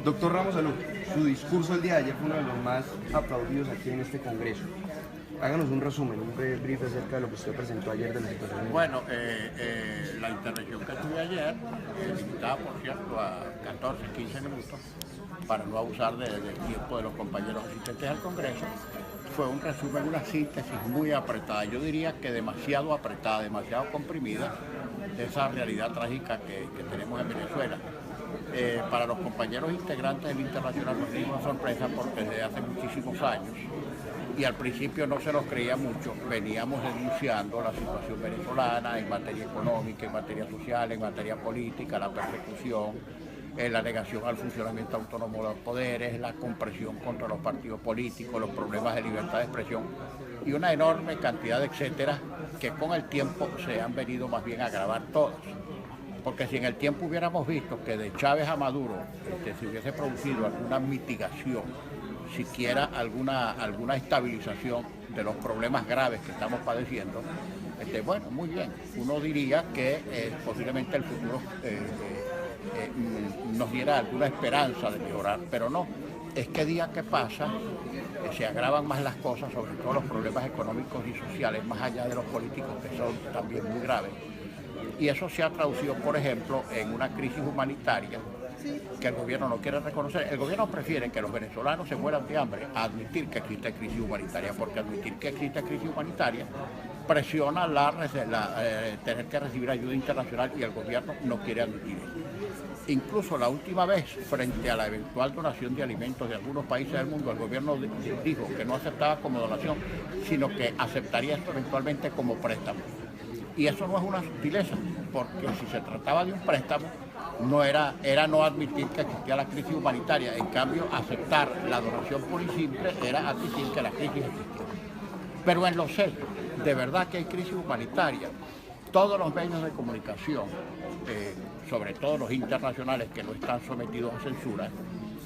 Doctor Ramos Salud, su discurso el día de ayer fue uno de los más aplaudidos aquí en este Congreso. Háganos un resumen, un breve brief acerca de lo que usted presentó ayer de la situación. Bueno, la intervención que tuve ayer, limitada por cierto a 14, 15 minutos, para no abusar del tiempo de los compañeros asistentes al Congreso, fue un resumen, una síntesis muy apretada, yo diría que demasiado apretada, demasiado comprimida, de esa realidad trágica que tenemos en Venezuela. Para los compañeros integrantes del Internacional no es una sorpresa porque desde hace muchísimos años, y al principio no se nos creía mucho, veníamos denunciando la situación venezolana en materia económica, en materia social, en materia política, la persecución, la negación al funcionamiento autónomo de los poderes, la compresión contra los partidos políticos, los problemas de libertad de expresión y una enorme cantidad de etcétera que con el tiempo se han venido más bien a agravar todos. Porque si en el tiempo hubiéramos visto que de Chávez a Maduro se hubiese producido alguna mitigación, siquiera alguna estabilización de los problemas graves que estamos padeciendo, bueno, muy bien, uno diría que posiblemente el futuro nos diera alguna esperanza de mejorar, pero no, es que día que pasa se agravan más las cosas, sobre todo los problemas económicos y sociales, más allá de los políticos que son también muy graves. Y eso se ha traducido, por ejemplo, en una crisis humanitaria que el gobierno no quiere reconocer. El gobierno prefiere que los venezolanos se mueran de hambre a admitir que existe crisis humanitaria, porque admitir que existe crisis humanitaria presiona tener que recibir ayuda internacional y el gobierno no quiere admitir eso. Incluso la última vez, frente a la eventual donación de alimentos de algunos países del mundo, el gobierno dijo que no aceptaba como donación, sino que aceptaría esto eventualmente como préstamo. Y eso no es una sutileza, porque si se trataba de un préstamo, era no admitir que existía la crisis humanitaria. En cambio, aceptar la donación pura y simple era admitir que la crisis existía. Pero en los hechos, de verdad que hay crisis humanitaria. Todos los medios de comunicación, sobre todo los internacionales que no están sometidos a censura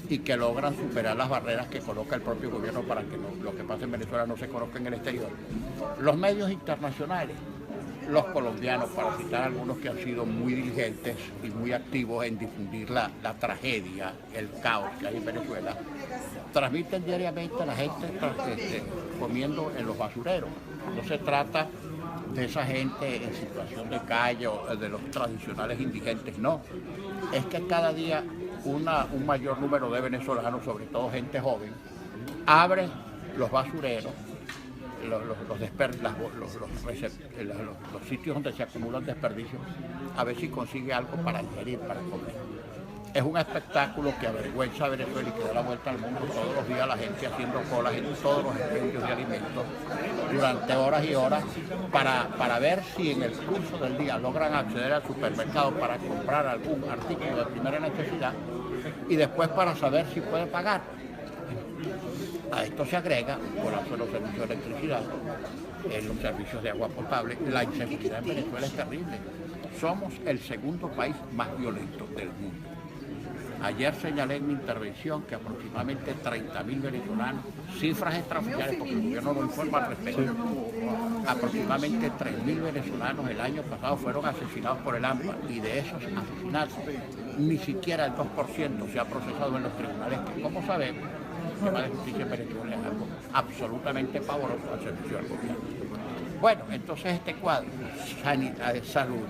y que logran superar las barreras que coloca el propio gobierno para que lo que pasa en Venezuela no se conozca en el exterior. Los medios internacionales, los colombianos, para citar algunos que han sido muy diligentes y muy activos en difundir la tragedia, el caos que hay en Venezuela, transmiten diariamente a la gente comiendo en los basureros. No se trata de esa gente en situación de calle o de los tradicionales indigentes, no. Es que cada día un mayor número de venezolanos, sobre todo gente joven, abre los basureros, los sitios donde se acumulan desperdicios, a ver si consigue algo para ingerir, para comer. Es un espectáculo que avergüenza a Venezuela y que da la vuelta al mundo. Todos los días la gente haciendo colas en todos los expendios de alimentos durante horas y horas para ver si en el curso del día logran acceder al supermercado para comprar algún artículo de primera necesidad y después para saber si puede pagar. A esto se agrega el colapso de los servicios de electricidad, en los servicios de agua potable. La inseguridad en Venezuela es terrible. Somos el segundo país más violento del mundo. Ayer señalé en mi intervención que aproximadamente 30.000 venezolanos, cifras extraoficiales porque el gobierno no informa al respecto, aproximadamente 3.000 venezolanos el año pasado fueron asesinados por el AMPA y de esos asesinatos ni siquiera el 2% se ha procesado en los tribunales, que como sabemos, el sistema de justicia en Venezuela es algo absolutamente pavoroso al servicio del gobierno. Bueno, entonces este cuadro, sanidad, salud,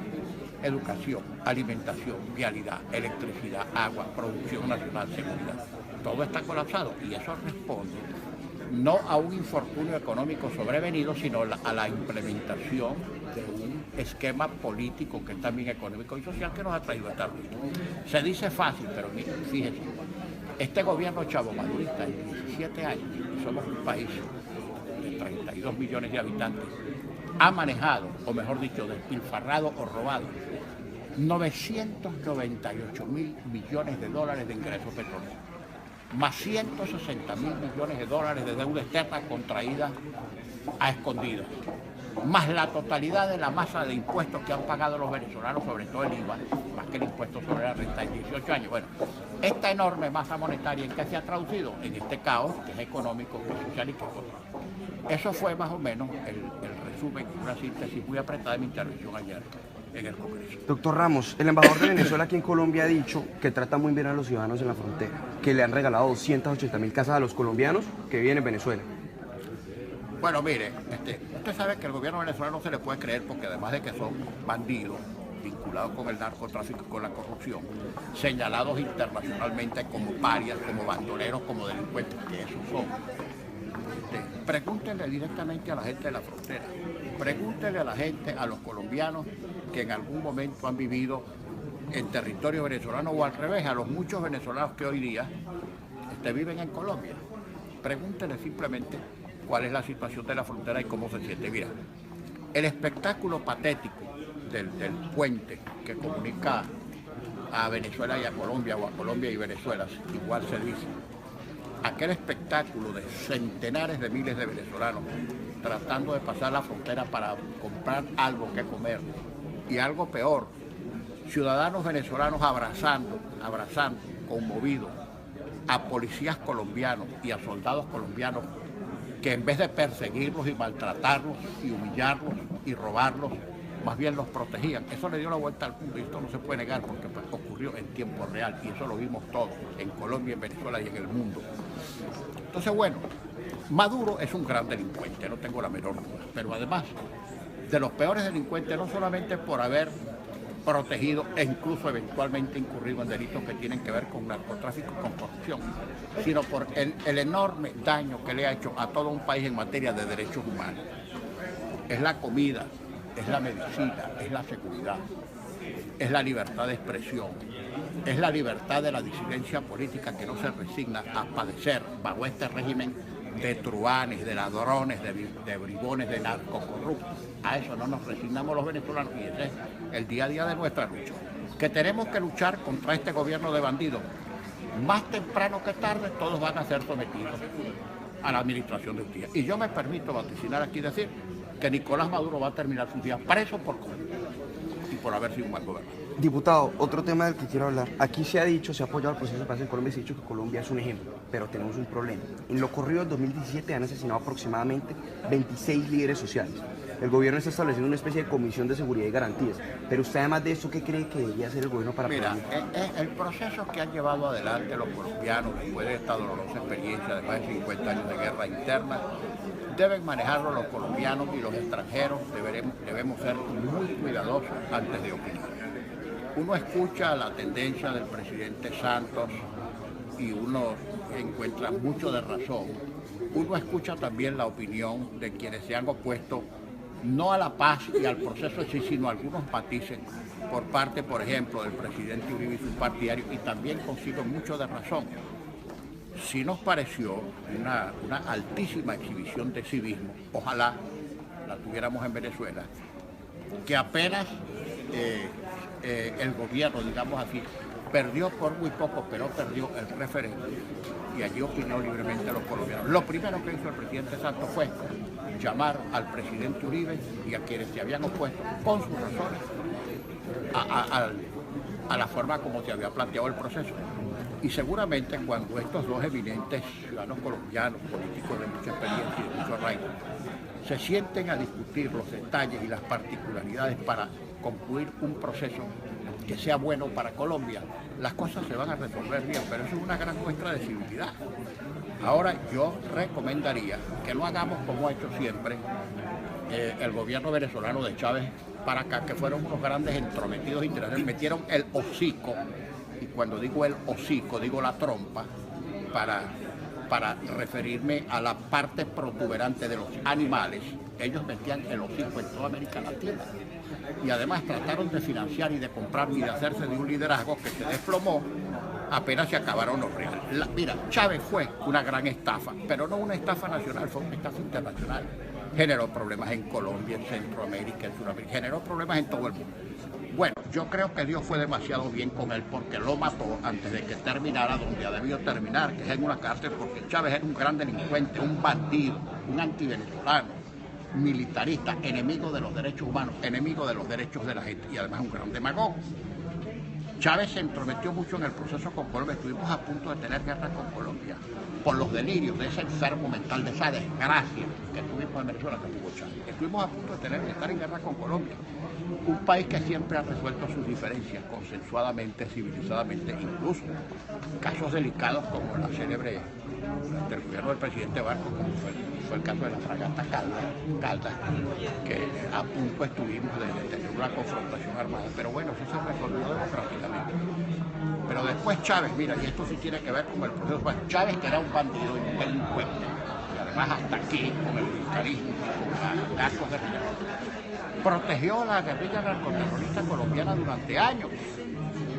educación, alimentación, vialidad, electricidad, agua, producción nacional, seguridad, todo está colapsado y eso responde no a un infortunio económico sobrevenido, sino a la implementación de un esquema político que es también económico y social que nos ha traído a esta ruina. Se dice fácil, pero miren, fíjense, este gobierno chavo-madurista en 17 años, y somos un país de 32 millones de habitantes, ha manejado, o mejor dicho, despilfarrado o robado 998.000 millones de dólares de ingresos petroleros, más 160.000 millones de dólares de deuda externa contraída a escondidas, más la totalidad de la masa de impuestos que han pagado los venezolanos, sobre todo el IVA, más que el impuesto sobre la renta en 18 años. Bueno, esta enorme masa monetaria, ¿en qué se ha traducido? En este caos, que es económico, que es social y que es social. Eso fue más o menos el resumen, una síntesis muy apretada de mi intervención ayer. en el Congreso. Doctor Ramos, el embajador de Venezuela aquí en Colombia ha dicho que trata muy bien a los ciudadanos en la frontera, que le han regalado 280.000 casas a los colombianos que viven en Venezuela. Bueno, mire, usted sabe que el gobierno venezolano no se le puede creer porque además de que son bandidos vinculados con el narcotráfico y con la corrupción, señalados internacionalmente como parias, como bandoleros, como delincuentes, que esos son. Pregúntenle directamente a la gente de la frontera, pregúntenle a la gente, a los colombianos que en algún momento han vivido en territorio venezolano o al revés, a los muchos venezolanos que hoy día viven en Colombia. Pregúntenle simplemente cuál es la situación de la frontera y cómo se siente. Mira, el espectáculo patético del puente que comunica a Venezuela y a Colombia, o a Colombia y Venezuela, igual se dice. Aquel espectáculo de centenares de miles de venezolanos tratando de pasar la frontera para comprar algo que comer, y algo peor, ciudadanos venezolanos abrazando, conmovidos, a policías colombianos y a soldados colombianos que en vez de perseguirlos y maltratarlos y humillarlos y robarlos, más bien los protegían. Eso le dio la vuelta al mundo y esto no se puede negar porque ocurrió en tiempo real y eso lo vimos todos en Colombia, en Venezuela y en el mundo. Entonces, bueno, Maduro es un gran delincuente, no tengo la menor duda, pero además de los peores delincuentes, no solamente por haber protegido e incluso eventualmente incurrido en delitos que tienen que ver con narcotráfico y con corrupción, sino por el enorme daño que le ha hecho a todo un país en materia de derechos humanos. Es la comida, es la medicina, es la seguridad, es la libertad de expresión, es la libertad de la disidencia política que no se resigna a padecer bajo este régimen de truanes, de ladrones, de bribones, de narcocorruptos. A eso no nos resignamos los venezolanos y ese es el día a día de nuestra lucha. Que tenemos que luchar contra este gobierno de bandidos. Más temprano que tarde todos van a ser sometidos a la administración de Urquía. Y yo me permito vaticinar aquí decir que Nicolás Maduro va a terminar sus días preso por corrupción y por haber sido un mal gobernador. Diputado, otro tema del que quiero hablar. Aquí se ha dicho, se ha apoyado el proceso de paz en Colombia, se ha dicho que Colombia es un ejemplo, pero tenemos un problema. En lo corrido del 2017 han asesinado aproximadamente 26 líderes sociales. El gobierno está estableciendo una especie de comisión de seguridad y garantías. Pero usted, además de eso, ¿qué cree que debería hacer el gobierno para prevenir? El proceso que han llevado adelante los colombianos después de esta dolorosa experiencia de más de 50 años de guerra interna, deben manejarlo los colombianos y los extranjeros. Debemos ser muy cuidadosos antes de opinar. Uno escucha la tendencia del presidente Santos y uno encuentra mucho de razón. Uno escucha también la opinión de quienes se han opuesto no a la paz y al proceso en sí, sino a algunos matices por parte, por ejemplo, del presidente Uribe y sus partidarios, y también consigo mucho de razón. Sí nos pareció una altísima exhibición de civismo, ojalá la tuviéramos en Venezuela, que apenas el gobierno, digamos así, perdió por muy poco, pero perdió el referéndum y allí opinó libremente a los colombianos. Lo primero que hizo el presidente Santos fue llamar al presidente Uribe y a quienes se habían opuesto con sus razones a la forma como se había planteado el proceso. Y seguramente cuando estos dos eminentes ciudadanos colombianos, políticos de mucha experiencia y de mucho arraigo, se sienten a discutir los detalles y las particularidades para concluir un proceso que sea bueno para Colombia, las cosas se van a resolver bien, pero eso es una gran muestra de civilidad. Ahora yo recomendaría que no hagamos como ha hecho siempre el gobierno venezolano de Chávez para acá, que fueron unos grandes entrometidos internacionales, metieron el hocico, y cuando digo el hocico digo la trompa, para referirme a la parte protuberante de los animales. Ellos metían el hocico en toda América Latina. Y además trataron de financiar y de comprar y de hacerse de un liderazgo que se desplomó apenas se acabaron los reales. Mira, Chávez fue una gran estafa, pero no una estafa nacional, fue una estafa internacional. Generó problemas en Colombia, en Centroamérica, en Sudamérica, generó problemas en todo el mundo. Bueno, yo creo que Dios fue demasiado bien con él porque lo mató antes de que terminara donde ha debido terminar, que es en una cárcel, porque Chávez era un gran delincuente, un bandido, un antivenezolano, militarista, enemigo de los derechos humanos, enemigo de los derechos de la gente y además un gran demagogo. Chávez se entrometió mucho en el proceso con Colombia. Estuvimos a punto de tener guerra con Colombia por los delirios de ese enfermo mental, de esa desgracia que tuvimos en Venezuela, que tuvo Chávez. Estuvimos a punto de estar en guerra con Colombia, un país que siempre ha resuelto sus diferencias consensuadamente, civilizadamente, incluso casos delicados como la célebre del gobierno del presidente Barco, como fue el caso de la fragata Caldas, que a punto estuvimos de tener una confrontación armada, pero bueno, eso se resolvió democráticamente. Pero después Chávez, mira, y esto sí tiene que ver con el proceso, Chávez, que era un bandido y un delincuente, y además hasta aquí, con el militarismo, con los narcos guerrilleros, protegió a la guerrilla narcoterrorista colombiana durante años.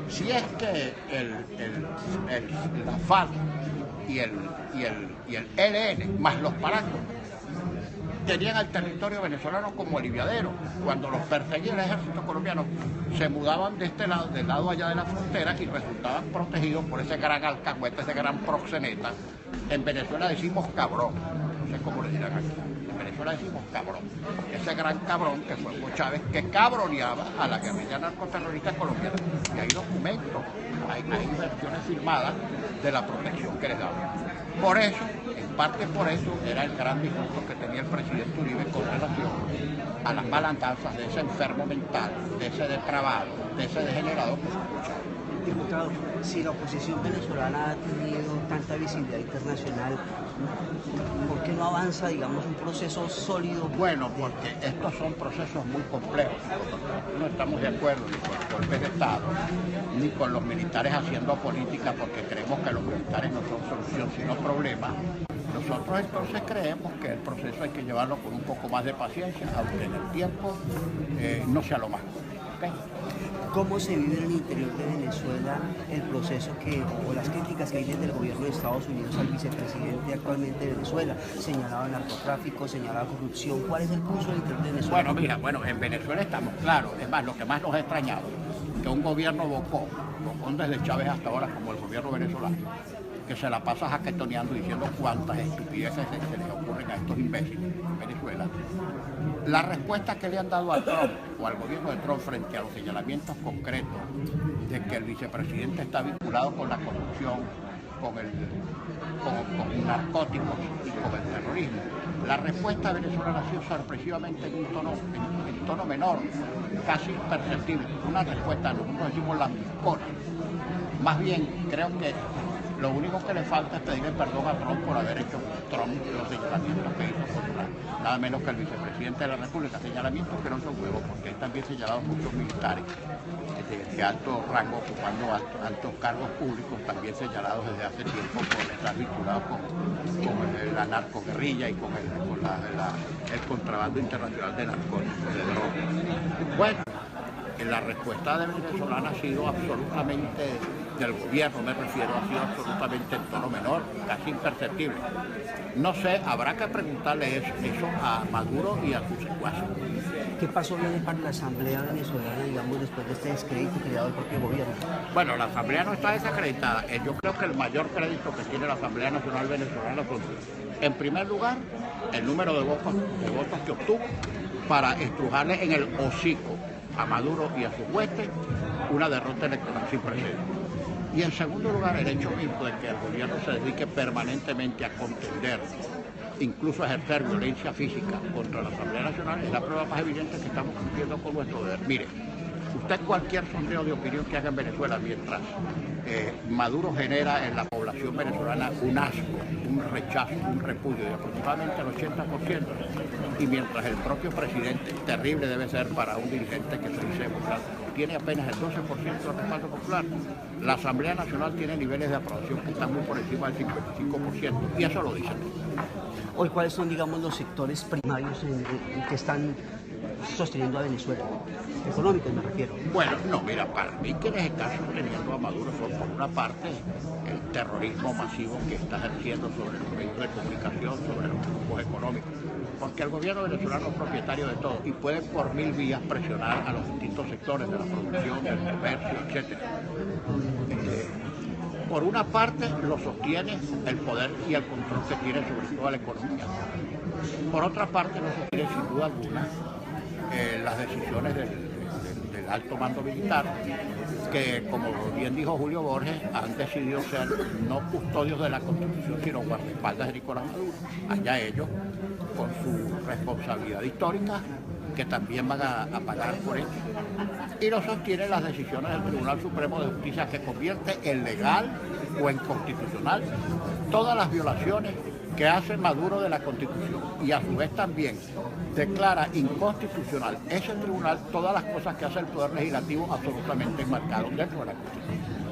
Si es que la FARC y el ELN, más los paracos, tenían al territorio venezolano como aliviadero. Cuando los perseguía el ejército colombiano, se mudaban de este lado, del lado allá de la frontera, y resultaban protegidos por ese gran alcahuete, ese gran proxeneta. En Venezuela decimos cabrón, no sé cómo le dirán aquí. En Venezuela decimos cabrón. Ese gran cabrón que fue Hugo Chávez, que cabroneaba a la guerrilla narcoterrorista colombiana. Y hay documentos, hay versiones firmadas de la protección que les daban. Por eso, en parte por eso, era el gran disgusto que tenía el presidente Uribe con relación a las malandanzas de ese enfermo mental, de ese depravado, de ese degenerado que fue Hugo Chávez. Diputado, si la oposición venezolana ha tenido tanta visibilidad internacional, ¿por qué no avanza, digamos, un proceso sólido? Bueno, porque estos son procesos muy complejos. No estamos de acuerdo ni con los golpes de Estado, ni con los militares haciendo política, porque creemos que los militares no son solución, sino problema. Nosotros entonces creemos que el proceso hay que llevarlo con un poco más de paciencia, aunque en el tiempo no sea lo más corto. ¿Okay? ¿Cómo se vive en el interior de Venezuela el proceso o las críticas que hay desde el gobierno de Estados Unidos al vicepresidente actualmente de Venezuela? Señalaba narcotráfico, señalaba corrupción. ¿Cuál es el curso del interior de Venezuela? Bueno, en Venezuela estamos claros. Es más, lo que más nos ha extrañado, que un gobierno bocón desde Chávez hasta ahora, como el gobierno venezolano, que se la pasa jaquetoneando diciendo cuántas estupideces se les ocurren a estos imbéciles en Venezuela. La respuesta que le han dado a Trump o al gobierno de Trump frente a los señalamientos concretos de que el vicepresidente está vinculado con la corrupción, con narcóticos y con el terrorismo, la respuesta venezolana ha sido sorpresivamente en un tono menor, casi imperceptible. Una respuesta, nosotros decimos lambiscona. Más bien, creo que lo único que le falta es pedirle perdón a Trump por haber hecho los señalamientos que hizo contra nada menos que el vicepresidente de la República. Señalamientos que no son huevos, porque hay también señalados muchos militares de alto rango, ocupando altos cargos públicos, también señalados desde hace tiempo por estar vinculados con la narcoguerrilla y con el contrabando internacional de narcóticos y de drogas. Bueno, la respuesta de venezolana ha sido absolutamente, del gobierno me refiero, ha sido absolutamente en tono menor, casi imperceptible. No sé, habrá que preguntarle eso a Maduro y a sus secuaces. ¿Qué pasó bien para la Asamblea venezolana, digamos, después de este descrédito que le ha dado el propio gobierno? Bueno, la Asamblea no está desacreditada. Yo creo que el mayor crédito que tiene la Asamblea Nacional Venezolana son, en primer lugar, el número de votos que obtuvo para estrujarle en el hocico a Maduro y a sus huestes una derrota electoral sin precedentes. Y en segundo lugar, el hecho mismo de que el gobierno se dedique permanentemente a contender, incluso a ejercer violencia física contra la Asamblea Nacional, es la prueba más evidente que estamos cumpliendo con nuestro deber. Mire, usted cualquier sondeo de opinión que haga en Venezuela, mientras Maduro genera en la población venezolana un asco, un rechazo, un repudio de aproximadamente el 80%, y mientras el propio presidente, terrible debe ser para un dirigente que se dice democrático, tiene apenas el 12% de respaldo popular, la Asamblea Nacional tiene niveles de aprobación que están muy por encima del 55%, y eso lo dicen. Hoy, ¿cuáles son, digamos, los sectores primarios que están sosteniendo a Venezuela? Económicos me refiero. Bueno, no, mira, para mí quienes están sosteniendo a Maduro son, por una parte, el terrorismo masivo que está ejerciendo sobre los medios de comunicación, sobre los grupos económicos, porque el gobierno venezolano es propietario de todo y puede por mil vías presionar a los distintos sectores de la producción, del comercio, etc. Por una parte lo sostiene el poder y el control que tiene sobre toda la economía. Por otra parte lo sostiene sin duda alguna las decisiones del alto mando militar, que, como bien dijo Julio Borges, han decidido ser no custodios de la Constitución, sino guardaespaldas de Nicolás Maduro. Allá ellos, con su responsabilidad histórica, que también van a pagar por esto. Y no sostienen las decisiones del Tribunal Supremo de Justicia, que convierte en legal o en constitucional todas las violaciones que hace Maduro de la Constitución, y a su vez también declara inconstitucional ese tribunal todas las cosas que hace el Poder Legislativo absolutamente enmarcado dentro de la Constitución.